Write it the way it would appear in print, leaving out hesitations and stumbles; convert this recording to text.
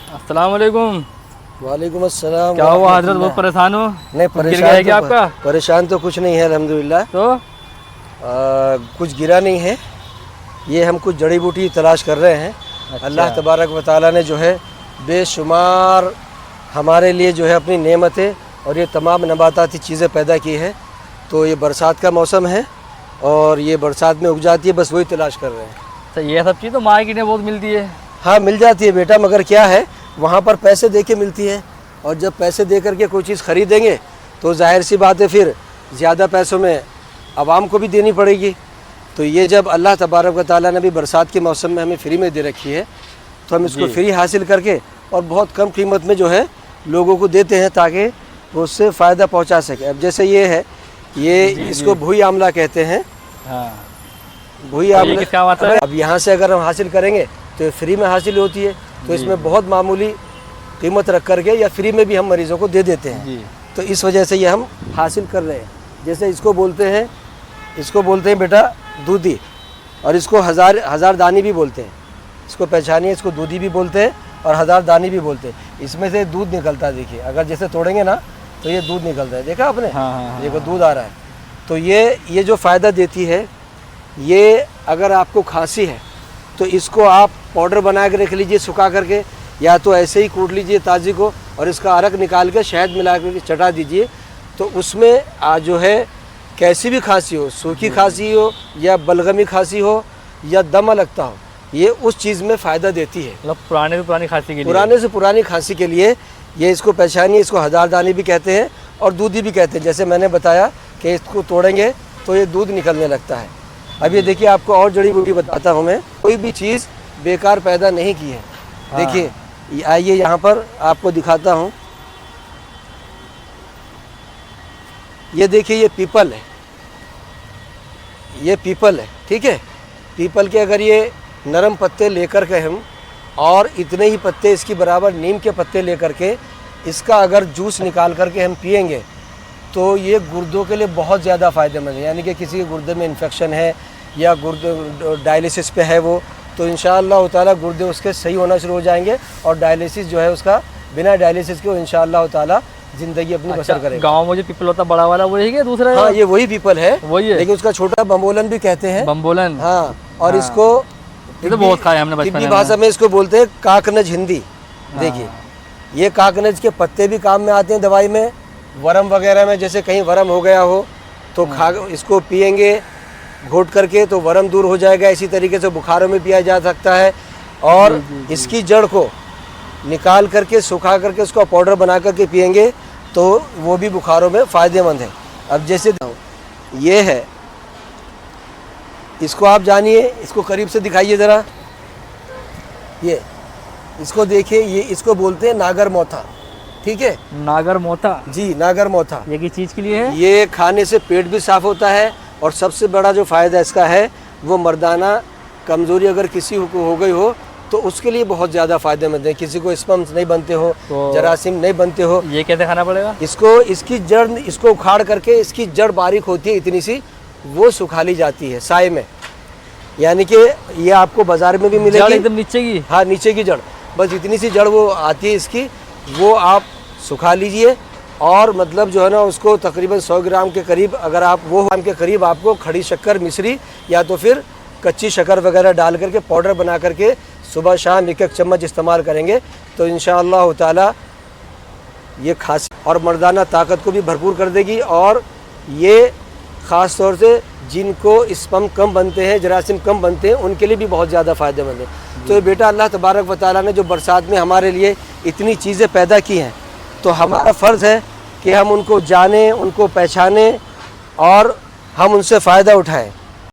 अस्सलाम वालेकुम। वालेकुम अस्सलाम। क्या हुआ हजरत, बहुत परेशान हो? नहीं, परेशान क्या आपका? परेशान तो कुछ नहीं है अल्हम्दुलिल्लाह। तो कुछ गिरा नहीं है। ये हम कुछ जड़ी बूटी तलाश कर रहे हैं। अच्छा। अल्लाह तबारक व तआला ने जो है बेशुमार हमारे लिए जो है अपनी नेमतें और ये तमाम नबाताती चीज़ें पैदा की है। तो ये बरसात का मौसम है और ये बरसात में उग जाती है, बस वही तलाश कर रहे हैं। तो ये सब चीज़ तो मार्केट में बहुत मिलती है। हाँ, मिल जाती है बेटा, मगर क्या है वहाँ पर पैसे दे के मिलती है, और जब पैसे दे करके कोई चीज़ ख़रीदेंगे तो जाहिर सी बात है फिर ज़्यादा पैसों में आवाम को भी देनी पड़ेगी। तो ये जब अल्लाह तबारक व तआला ने भी बरसात के मौसम में हमें फ्री में दे रखी है, तो हम इसको फ्री हासिल करके और बहुत कम कीमत में जो है लोगों को देते हैं ताकि वो उससे फ़ायदा पहुँचा सके। अब जैसे ये है, ये इसको भुई आमला कहते हैं। हाँ। भुई तो आमला क्या आता है? अब यहाँ से अगर हम हासिल करेंगे तो फ्री में हासिल होती है, तो इसमें बहुत मामूली कीमत रख करके या फ्री में भी हम मरीज़ों को दे देते हैं जी। तो इस वजह से ये हम हासिल कर रहे हैं। जैसे इसको बोलते हैं बेटा दूधी, और इसको हज़ार दानी भी बोलते हैं। इसको पहचानिए, इसको दूधी भी बोलते हैं और हज़ार दानी भी बोलते हैं। इसमें से दूध निकलता है, देखिए अगर जैसे तोड़ेंगे ना तो ये दूध निकलता है, देखा आपने? हाँ। देखो दूध आ रहा है। तो ये जो फ़ायदा देती है, ये अगर आपको खांसी है तो इसको आप पाउडर बना के रख लीजिए सुखा करके, या तो ऐसे ही कूट लीजिए ताज़ी को और इसका अरक निकाल के शहद मिला करके चटा दीजिए। तो उसमें जो है कैसी भी खांसी हो, सूखी खांसी हो या बलगमी खांसी हो या दमा लगता हो, ये उस चीज़ में फ़ायदा देती है। मतलब पुराने से पुरानी खांसी के लिए, पुराने से पुरानी खांसी के लिए ये इसको पहचानिए। इसको हज़ारदानी भी कहते हैं और दूधी भी कहते हैं। जैसे मैंने बताया कि इसको तोड़ेंगे तो ये दूध निकलने लगता है। अब ये देखिए, आपको और जड़ी बूटी बताता हूँ मैं। कोई भी चीज़ बेकार पैदा नहीं की है। देखिए आइए यहाँ पर आपको दिखाता हूँ। ये देखिए, ये पीपल है, ये पीपल है, ठीक है। पीपल के अगर ये नरम पत्ते लेकर के हम और इतने ही पत्ते इसकी बराबर नीम के पत्ते लेकर के इसका अगर जूस निकाल करके हम पिएंगे तो ये गुर्दों के लिए बहुत ज़्यादा फ़ायदेमंद है। यानी कि किसी के गुर्दे में इन्फेक्शन है या गुर्दे डायलिसिस पे है वो, तो इंशाअल्लाह ताला गुर्दे उसके सही होना शुरू हो जाएंगे और डायलिसिस जो है उसका बिना डायलिसिस के वो इंशाअल्लाह ताला ज़िंदगी अपनी बसर करेगा। गाँव में जो पीपल होता बड़ा वाला वही है, दूसरा? हाँ, ये वही पीपल है, वही है, लेकिन उसका छोटा बम्बोलन भी कहते हैं। बम्बोलन, हाँ। और हाँ। इसको ये तो बहुत खाया हमने बचपन में। भाषा में इसको बोलते हैं काकनज हिंदी। देखिए, ये काकनज के पत्ते भी काम में आते हैं दवाई में, वरम वगैरह में। जैसे कहीं वरम हो गया हो तो इसको पिएंगे घोट करके तो वरम दूर हो जाएगा। इसी तरीके से बुखारों में पिया जा सकता है। और इसकी जड़ को निकाल करके सुखा करके उसका पाउडर बना करके पिएंगे तो वो भी बुखारों में फ़ायदेमंद है। अब जैसे ये है, इसको आप जानिए, इसको करीब से दिखाइए ज़रा। ये इसको देखिए, ये इसको बोलते हैं नागर मोथा, ठीक है। नागर मोथा जी, नागर मोथा। ये किस चीज़ के लिए है? ये खाने से पेट भी साफ़ होता है और सबसे बड़ा जो फ़ायदा इसका है वो मर्दाना कमज़ोरी अगर किसी को हो गई हो तो उसके लिए बहुत ज़्यादा फ़ायदेमंद है। किसी को स्पम्स नहीं बनते हो तो जरासीम नहीं बनते हो, ये कैसे खाना पड़ेगा? इसकी जड़, इसको उखाड़ करके इसकी जड़ बारीक होती है इतनी सी, वो सुखा ली जाती है साए में। यानी कि ये आपको बाज़ार में भी मिलेगी, एकदम नीचे की। हाँ, नीचे की जड़, बस इतनी सी जड़ वो आती है इसकी, वो आप सुखा लीजिए। और मतलब जो है ना उसको तकरीबन 100 ग्राम के करीब, अगर आप वो ग्राम के करीब आपको खड़ी शक्कर मिश्री या तो फिर कच्ची शक्कर वगैरह डाल करके पाउडर बना करके सुबह शाम एक चम्मच इस्तेमाल करेंगे तो इंशाअल्लाह ताला ये खांसी और मर्दाना ताकत को भी भरपूर कर देगी। और ये ख़ास तौर से जिनको स्पम कम बनते हैं, जरासीम कम बनते हैं, उनके लिए भी बहुत ज़्यादा फ़ायदेमंद है। तो ये बेटा अल्लाह तबारक व तआला ने जो बरसात में हमारे लिए इतनी चीज़ें पैदा की हैं, तो हमारा फ़र्ज़ है कि हम उनको जानें, उनको पहचानें और हम उनसे फ़ायदा उठाएं।